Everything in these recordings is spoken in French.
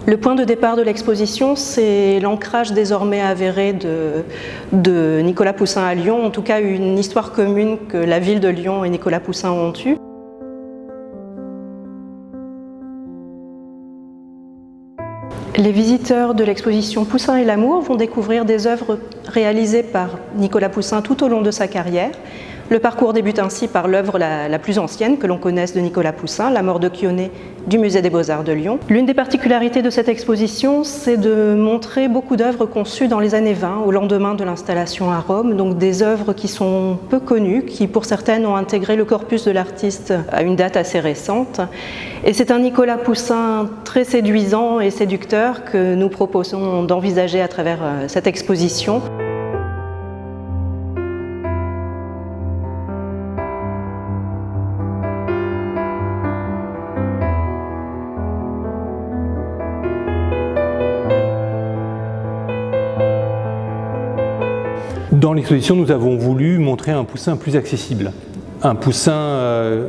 Le point de départ de l'exposition, c'est l'ancrage désormais avéré de Nicolas Poussin à Lyon, en tout cas une histoire commune que la ville de Lyon et Nicolas Poussin ont eue. Les visiteurs de l'exposition Poussin et l'amour vont découvrir des œuvres réalisées par Nicolas Poussin tout au long de sa carrière. Le parcours débute ainsi par l'œuvre la plus ancienne que l'on connaisse de Nicolas Poussin, La mort de Chioné du Musée des Beaux-Arts de Lyon. L'une des particularités de cette exposition, c'est de montrer beaucoup d'œuvres conçues dans les années 20, au lendemain de l'installation à Rome, donc des œuvres qui sont peu connues, qui pour certaines ont intégré le corpus de l'artiste à une date assez récente. Et c'est un Nicolas Poussin très séduisant et séducteur que nous proposons d'envisager à travers cette exposition. Dans l'exposition, nous avons voulu montrer un Poussin plus accessible, un Poussin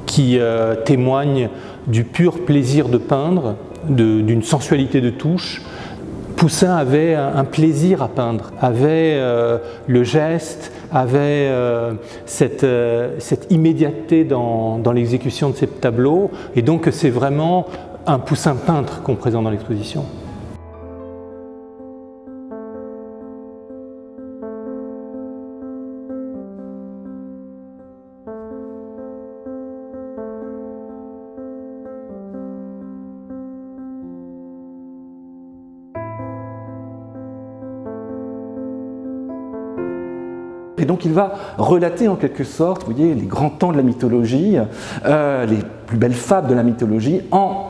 qui témoigne du pur plaisir de peindre, d'une sensualité de touche. Poussin avait un plaisir à peindre, avait le geste, avait cette immédiateté dans l'exécution de ses tableaux, et donc c'est vraiment un Poussin peintre qu'on présente dans l'exposition. Et donc il va relater en quelque sorte, vous voyez, les grands temps de la mythologie, les plus belles fables de la mythologie, en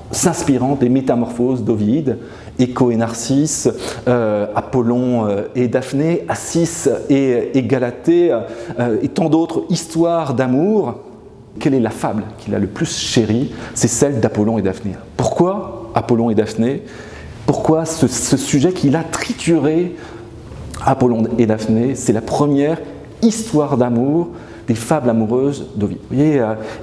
s'inspirant des métamorphoses d'Ovide, Écho et Narcisse, Apollon et Daphné, Acis et Galatée, et tant d'autres histoires d'amour. Quelle est la fable qu'il a le plus chérie? C'est celle d'Apollon et Daphné. Pourquoi Apollon et Daphné? Pourquoi ce sujet qu'il a trituré? Apollon et Daphné, c'est la première histoire d'amour des fables amoureuses d'Ovide.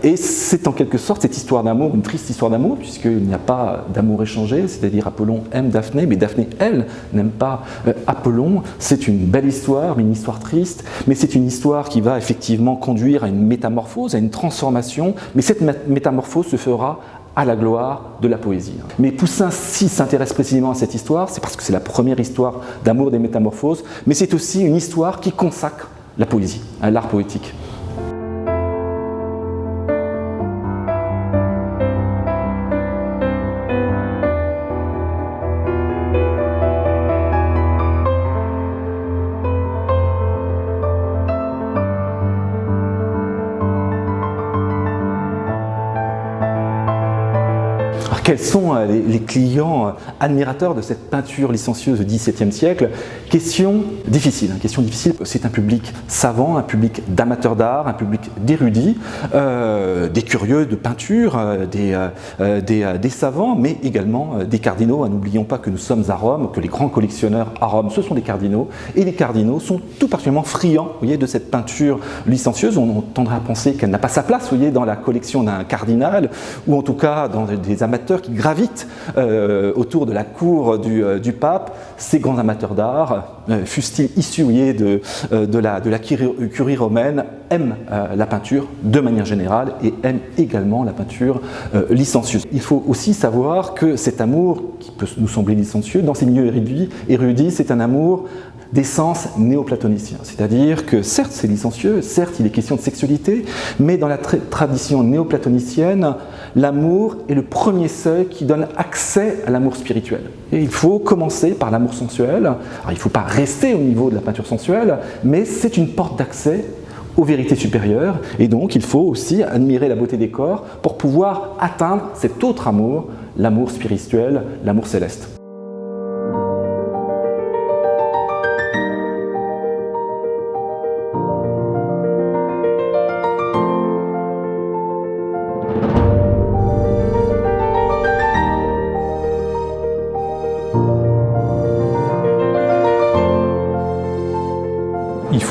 Et c'est en quelque sorte cette histoire d'amour, une triste histoire d'amour, puisqu'il n'y a pas d'amour échangé, c'est-à-dire Apollon aime Daphné, mais Daphné, elle, n'aime pas Apollon. C'est une belle histoire, mais une histoire triste, mais c'est une histoire qui va effectivement conduire à une métamorphose, à une transformation, mais cette métamorphose se fera à la gloire de la poésie. Mais Poussin, s'il s'intéresse précisément à cette histoire, c'est parce que c'est la première histoire d'amour des métamorphoses, mais c'est aussi une histoire qui consacre la poésie, l'art poétique. Quels sont les clients admirateurs de cette peinture licencieuse du XVIIe siècle? Question difficile. C'est un public savant, un public d'amateurs d'art, un public d'érudits, des curieux de peinture, des savants, mais également des cardinaux. N'oublions pas que nous sommes à Rome, que les grands collectionneurs à Rome, ce sont des cardinaux, et les cardinaux sont tout particulièrement friands, vous voyez, de cette peinture licencieuse. On tendrait à penser qu'elle n'a pas sa place, vous voyez, dans la collection d'un cardinal, ou en tout cas dans des amateurs qui gravitent autour de la cour du pape. Ces grands amateurs d'art, fussent-ils issus de la curie romaine, aiment la peinture de manière générale et aiment également la peinture licencieuse. Il faut aussi savoir que cet amour, qui peut nous sembler licencieux, dans ces milieux érudits, c'est un amour d'essence néoplatonicien. C'est-à-dire que certes c'est licencieux, certes il est question de sexualité, mais dans la tradition néoplatonicienne, l'amour est le premier seuil qui donne accès à l'amour spirituel. Et il faut commencer par l'amour sensuel. Alors il ne faut pas rester au niveau de la peinture sensuelle, mais c'est une porte d'accès aux vérités supérieures, et donc il faut aussi admirer la beauté des corps pour pouvoir atteindre cet autre amour, l'amour spirituel, l'amour céleste.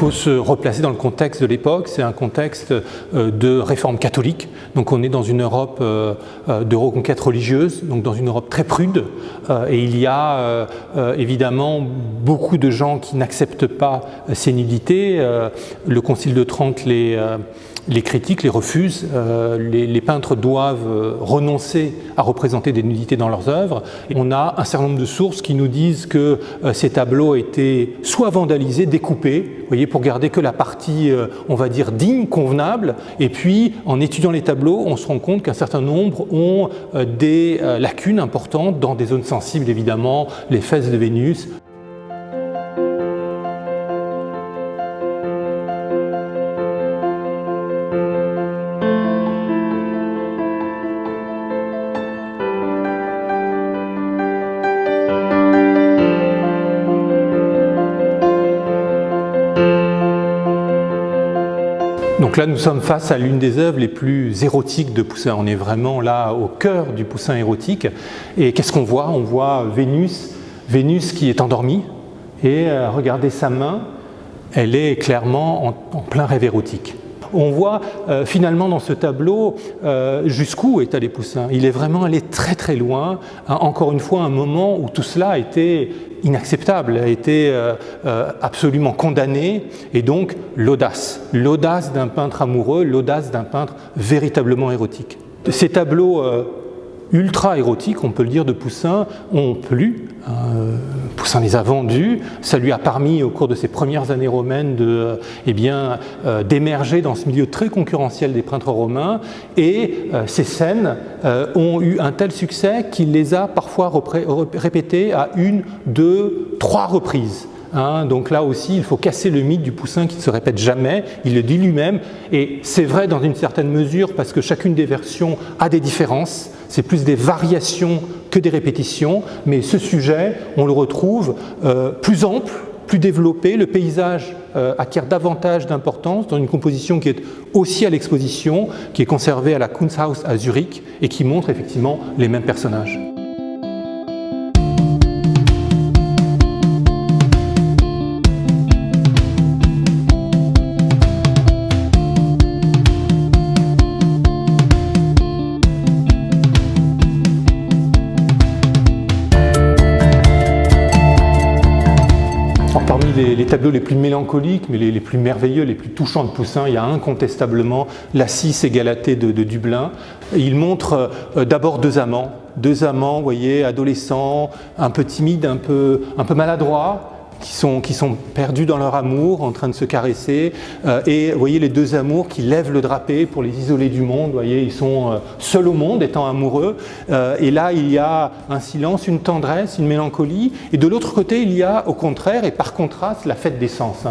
faut se replacer dans le contexte de l'époque. C'est un contexte de réforme catholique. Donc on est dans une Europe de reconquête religieuse, donc dans une Europe très prude. Et il y a évidemment beaucoup de gens qui n'acceptent pas ces nullités. Le Concile de Trente les critiques, les refusent. Les peintres doivent renoncer à représenter des nullités dans leurs œuvres. Et on a un certain nombre de sources qui nous disent que ces tableaux étaient soit vandalisés, découpés, vous voyez, pour garder que la partie, on va dire, digne, convenable. Et puis, en étudiant les tableaux, on se rend compte qu'un certain nombre ont des lacunes importantes dans des zones sensibles, évidemment, les fesses de Vénus. Donc là, nous sommes face à l'une des œuvres les plus érotiques de Poussin. On est vraiment là au cœur du Poussin érotique. Et qu'est-ce qu'on voit? On voit Vénus qui est endormie. Et regardez sa main, elle est clairement en plein rêve érotique. On voit finalement dans ce tableau jusqu'où est allé Poussin. Il est vraiment allé très très loin. Encore une fois, un moment où tout cela a été inacceptable, a été absolument condamné. Et donc l'audace d'un peintre amoureux, l'audace d'un peintre véritablement érotique. Ces tableaux ultra érotiques, on peut le dire, de Poussin ont plu. Poussin les a vendus. Ça lui a permis, au cours de ses premières années romaines, d'émerger dans ce milieu très concurrentiel des peintres romains. Et ces scènes ont eu un tel succès qu'il les a parfois répétées à 1, 2, 3 reprises. Donc là aussi, il faut casser le mythe du Poussin qui ne se répète jamais, il le dit lui-même, et c'est vrai dans une certaine mesure parce que chacune des versions a des différences, c'est plus des variations que des répétitions, mais ce sujet, on le retrouve plus ample, plus développé, le paysage acquiert davantage d'importance dans une composition qui est aussi à l'exposition, qui est conservée à la Kunsthaus à Zurich et qui montre effectivement les mêmes personnages. Les tableaux les plus mélancoliques, mais les plus merveilleux, les plus touchants de Poussin, il y a incontestablement la Cis et Galatée de Dublin. Il montre d'abord deux amants, vous voyez, adolescents, un peu timides, un peu maladroits, qui sont perdus dans leur amour, en train de se caresser, et vous voyez les deux amours qui lèvent le drapé pour les isoler du monde, vous voyez, ils sont seuls au monde, étant amoureux, et là il y a un silence, une tendresse, une mélancolie, et de l'autre côté il y a au contraire, et par contraste, la fête des sens,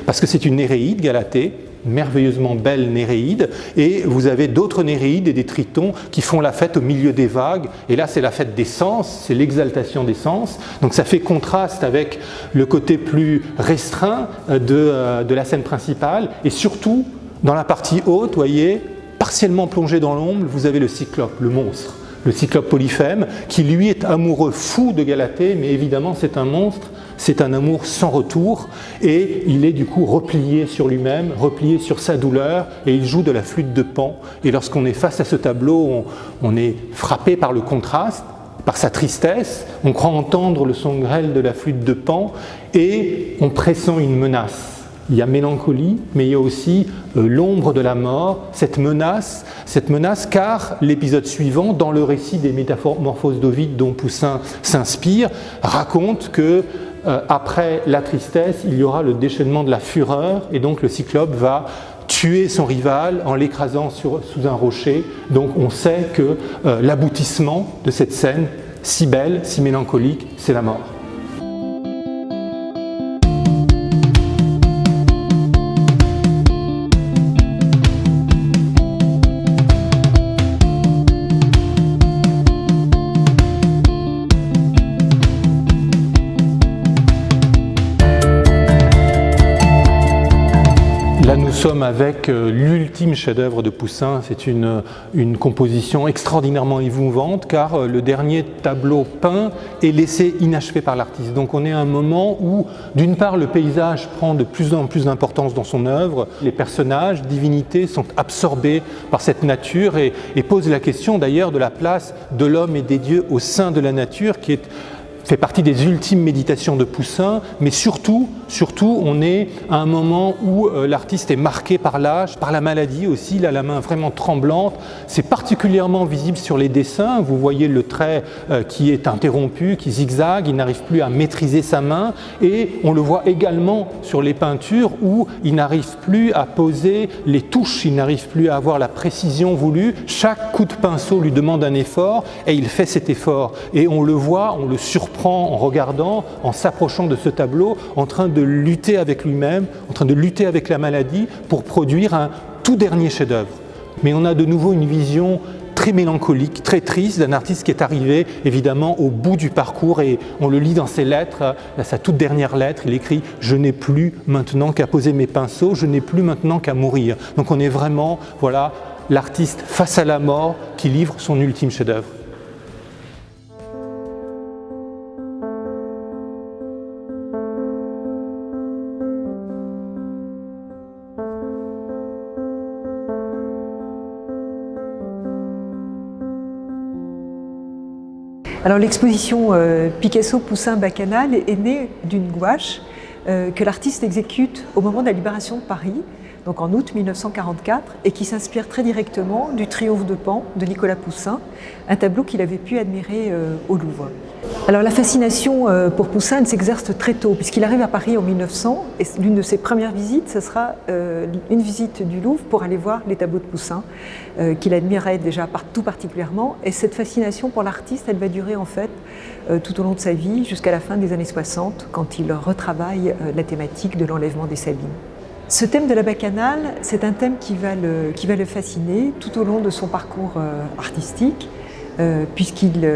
parce que c'est une Néréide, Galatée, merveilleusement belle Néréide, et vous avez d'autres Néréides et des Tritons qui font la fête au milieu des vagues, et là c'est la fête des sens, c'est l'exaltation des sens, donc ça fait contraste avec le côté plus restreint de la scène principale, et surtout dans la partie haute, vous voyez, partiellement plongé dans l'ombre, vous avez le Cyclope, le monstre, le Cyclope Polyphème, qui lui est amoureux fou de Galatée, mais évidemment c'est un monstre, c'est un amour sans retour, et il est du coup replié sur lui-même, replié sur sa douleur, et il joue de la flûte de Pan. Et lorsqu'on est face à ce tableau, on est frappé par le contraste, par sa tristesse, on croit entendre le son grêle de la flûte de Pan, et on pressent une menace. Il y a mélancolie, mais il y a aussi l'ombre de la mort, cette menace car l'épisode suivant, dans le récit des Métamorphoses d'Ovide dont Poussin s'inspire, raconte que après la tristesse, il y aura le déchaînement de la fureur, et donc le Cyclope va tuer son rival en l'écrasant sous un rocher. Donc on sait que l'aboutissement de cette scène, si belle, si mélancolique, c'est la mort. Nous sommes avec l'ultime chef-d'œuvre de Poussin. C'est une composition extraordinairement émouvante car le dernier tableau peint est laissé inachevé par l'artiste. Donc on est à un moment où, d'une part, le paysage prend de plus en plus d'importance dans son œuvre. Les personnages, divinités sont absorbés par cette nature et posent la question d'ailleurs de la place de l'homme et des dieux au sein de la nature qui fait partie des ultimes méditations de Poussin, mais surtout, on est à un moment où l'artiste est marqué par l'âge, par la maladie aussi, il a la main vraiment tremblante. C'est particulièrement visible sur les dessins, vous voyez le trait qui est interrompu, qui zigzague, il n'arrive plus à maîtriser sa main, et on le voit également sur les peintures où il n'arrive plus à poser les touches, il n'arrive plus à avoir la précision voulue. Chaque coup de pinceau lui demande un effort, et il fait cet effort. Et on le voit, on le surprend en regardant, en s'approchant de ce tableau, en train de lutter avec lui-même, en train de lutter avec la maladie pour produire un tout dernier chef-d'œuvre. Mais on a de nouveau une vision très mélancolique, très triste d'un artiste qui est arrivé évidemment au bout du parcours et on le lit dans ses lettres, sa toute dernière lettre, il écrit « Je n'ai plus maintenant qu'à poser mes pinceaux, je n'ai plus maintenant qu'à mourir ». Donc on est vraiment, voilà, l'artiste face à la mort qui livre son ultime chef-d'œuvre. Alors l'exposition Picasso-Poussin-Bacchanal est née d'une gouache que l'artiste exécute au moment de la libération de Paris, donc en août 1944, et qui s'inspire très directement du Triomphe de Pan de Nicolas Poussin, un tableau qu'il avait pu admirer au Louvre. Alors la fascination pour Poussin, elle s'exerce très tôt, puisqu'il arrive à Paris en 1900, et l'une de ses premières visites, ce sera une visite du Louvre pour aller voir les tableaux de Poussin, qu'il admirait déjà tout particulièrement, et cette fascination pour l'artiste, elle va durer en fait tout au long de sa vie, jusqu'à la fin des années 60, quand il retravaille la thématique de l'enlèvement des Sabines. Ce thème de la bacchanale, c'est un thème qui va le fasciner tout au long de son parcours artistique, puisqu'il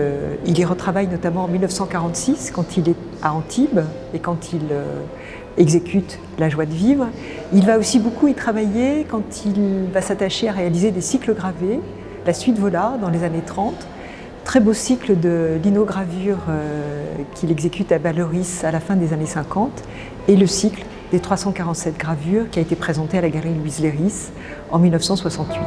y retravaille notamment en 1946, quand il est à Antibes et quand il exécute La joie de vivre. Il va aussi beaucoup y travailler quand il va s'attacher à réaliser des cycles gravés, la suite Vollard dans les années 30, très beau cycle de linogravure qu'il exécute à Balleris à la fin des années 50, et le cycle des 347 gravures qui a été présenté à la galerie Louise Léris en 1968.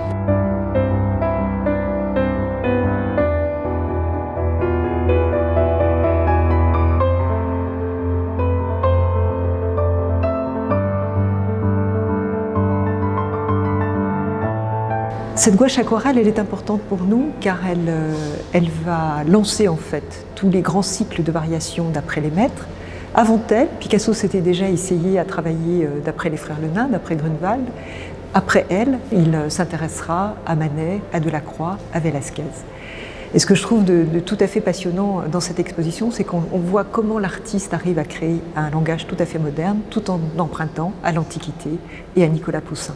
Cette gouache aquarelle, elle est importante pour nous car elle va lancer en fait tous les grands cycles de variations d'après les maîtres. Avant elle, Picasso s'était déjà essayé à travailler d'après les frères Lenain, d'après Grunewald. Après elle, il s'intéressera à Manet, à Delacroix, à Velázquez. Et ce que je trouve de tout à fait passionnant dans cette exposition, c'est qu'on voit comment l'artiste arrive à créer un langage tout à fait moderne, tout en empruntant à l'Antiquité et à Nicolas Poussin.